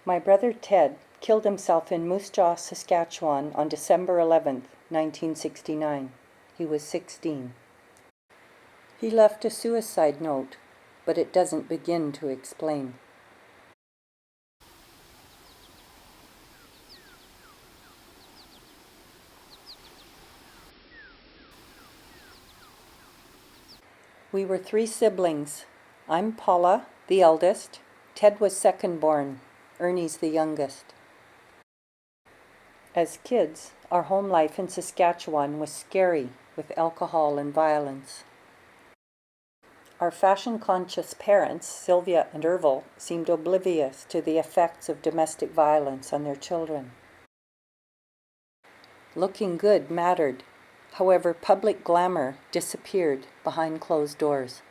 My brother Ted killed himself in Moose Jaw, Saskatchewan on December 11th, 1969. He was 16. He left a suicide note, but it doesn't begin to explain. We were 3 siblings. I'm Paula, the eldest. Ted was second born. Ernie's the youngest. As kids, our home life in Saskatchewan was scary with alcohol and violence. Our fashion-conscious parents, Sylvia and Ervil, seemed oblivious to the effects of domestic violence on their children. Looking good mattered. However, public glamour disappeared behind closed doors.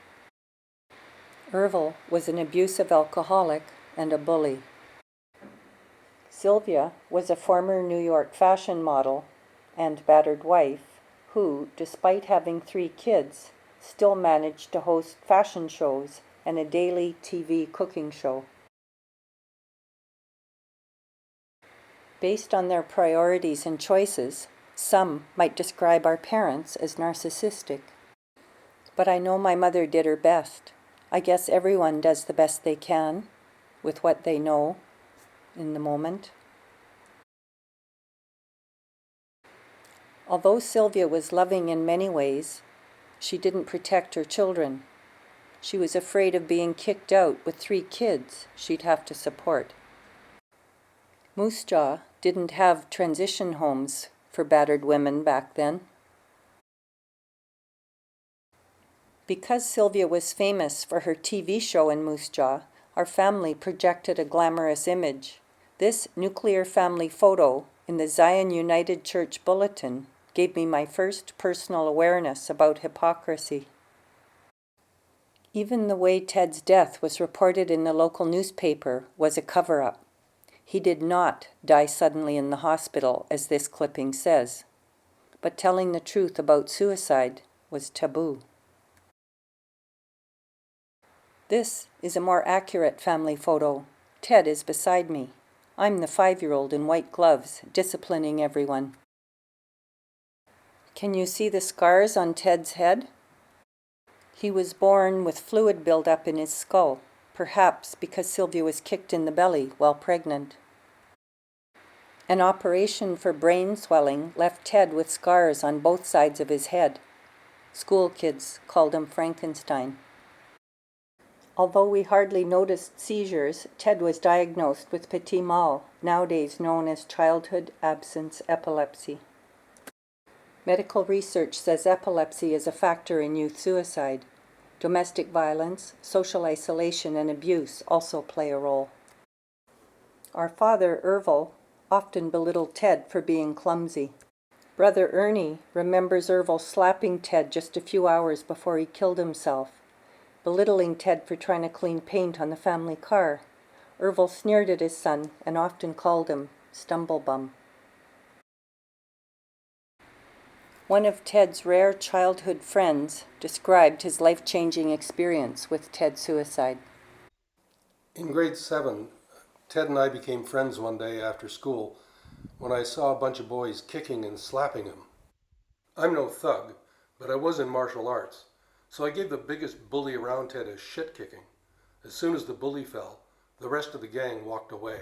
Ervil was an abusive alcoholic and a bully. Sylvia was a former New York fashion model and battered wife who, despite having 3 kids, still managed to host fashion shows and a daily TV cooking show. Based on their priorities and choices, some might describe our parents as narcissistic. But I know my mother did her best. I guess everyone does the best they can with what they know in the moment. Although Sylvia was loving in many ways, she didn't protect her children. She was afraid of being kicked out with 3 kids she'd have to support. Moose Jaw didn't have transition homes for battered women back then. Because Sylvia was famous for her TV show in Moose Jaw, our family projected a glamorous image. This nuclear family photo in the Zion United Church Bulletin gave me my first personal awareness about hypocrisy. Even the way Ted's death was reported in the local newspaper was a cover-up. He did not die suddenly in the hospital, as this clipping says, but telling the truth about suicide was taboo. This is a more accurate family photo. Ted is beside me. I'm the 5-year-old in white gloves, disciplining everyone. Can you see the scars on Ted's head? He was born with fluid buildup in his skull, perhaps because Sylvia was kicked in the belly while pregnant. An operation for brain swelling left Ted with scars on both sides of his head. School kids called him Frankenstein. Although we hardly noticed seizures, Ted was diagnosed with petit mal, nowadays known as childhood absence epilepsy. Medical research says epilepsy is a factor in youth suicide. Domestic violence, social isolation, and abuse also play a role. Our father, Ervil, often belittled Ted for being clumsy. Brother Ernie remembers Ervil slapping Ted just a few hours before he killed himself, belittling Ted for trying to clean paint on the family car. Ervil sneered at his son and often called him Stumblebum. One of Ted's rare childhood friends described his life-changing experience with Ted's suicide. In grade 7, Ted and I became friends one day after school when I saw a bunch of boys kicking and slapping him. I'm no thug, but I was in martial arts, so I gave the biggest bully around Ted a shit kicking. As soon as the bully fell, the rest of the gang walked away.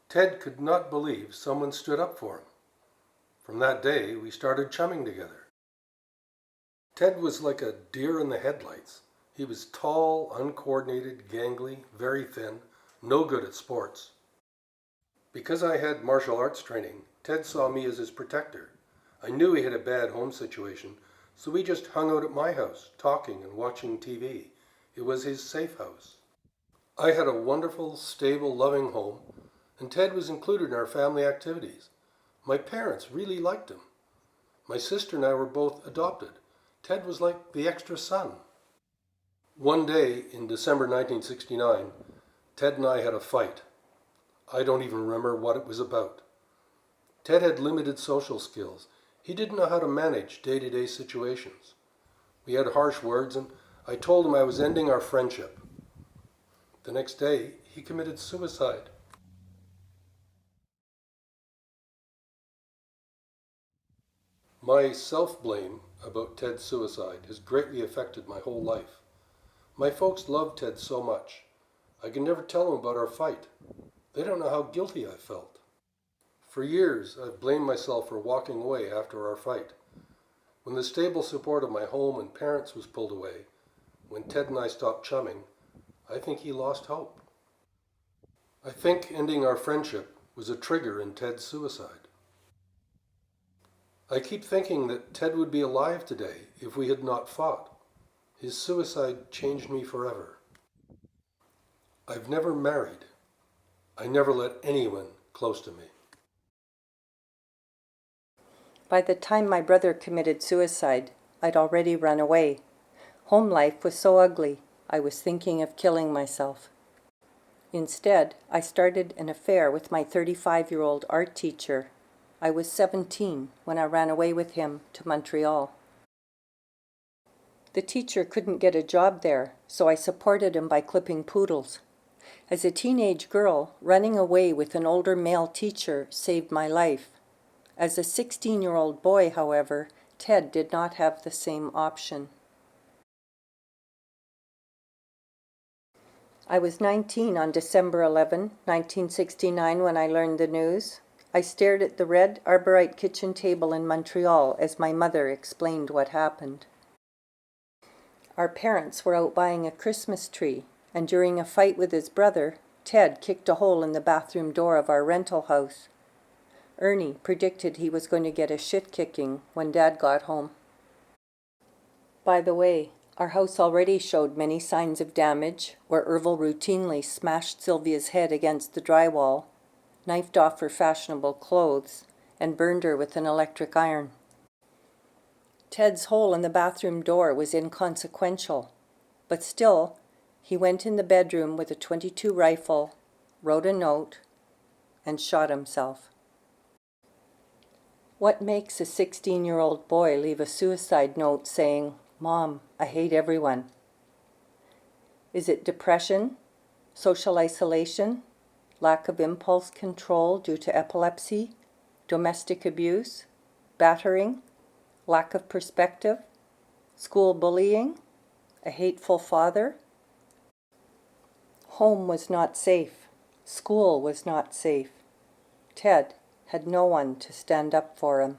Ted could not believe someone stood up for him. From that day, we started chumming together. Ted was like a deer in the headlights. He was tall, uncoordinated, gangly, very thin, no good at sports. Because I had martial arts training, Ted saw me as his protector. I knew he had a bad home situation, so we just hung out at my house, talking and watching TV. It was his safe house. I had a wonderful, stable, loving home, and Ted was included in our family activities. My parents really liked him. My sister and I were both adopted. Ted was like the extra son. One day in December 1969, Ted and I had a fight. I don't even remember what it was about. Ted had limited social skills. He didn't know how to manage day-to-day situations. We had harsh words, and I told him I was ending our friendship. The next day, he committed suicide. My self-blame about Ted's suicide has greatly affected my whole life. My folks loved Ted so much. I could never tell them about our fight. They don't know how guilty I felt. For years, I've blamed myself for walking away after our fight. When the stable support of my home and parents was pulled away, when Ted and I stopped chumming, I think he lost hope. I think ending our friendship was a trigger in Ted's suicide. I keep thinking that Ted would be alive today if we had not fought. His suicide changed me forever. I've never married. I never let anyone close to me. By the time my brother committed suicide, I'd already run away. Home life was so ugly, I was thinking of killing myself. Instead, I started an affair with my 35-year-old art teacher. I was 17 when I ran away with him to Montreal. The teacher couldn't get a job there, so I supported him by clipping poodles. As a teenage girl, running away with an older male teacher saved my life. As a 16-year-old boy, however, Ted did not have the same option. I was 19 on December 11, 1969, when I learned the news. I stared at the red arborite kitchen table in Montreal as my mother explained what happened. Our parents were out buying a Christmas tree, and during a fight with his brother, Ted kicked a hole in the bathroom door of our rental house. Ernie predicted he was going to get a shit-kicking when Dad got home. By the way, our house already showed many signs of damage, where Ervil routinely smashed Sylvia's head against the drywall, knifed off her fashionable clothes, and burned her with an electric iron. Ted's hole in the bathroom door was inconsequential, but still, he went in the bedroom with a .22 rifle, wrote a note, and shot himself. What makes a 16-year-old boy leave a suicide note saying, "Mom, I hate everyone"? Is it depression, social isolation, lack of impulse control due to epilepsy, domestic abuse, battering, lack of perspective, school bullying, a hateful father? Home was not safe. School was not safe. Ted had no one to stand up for him.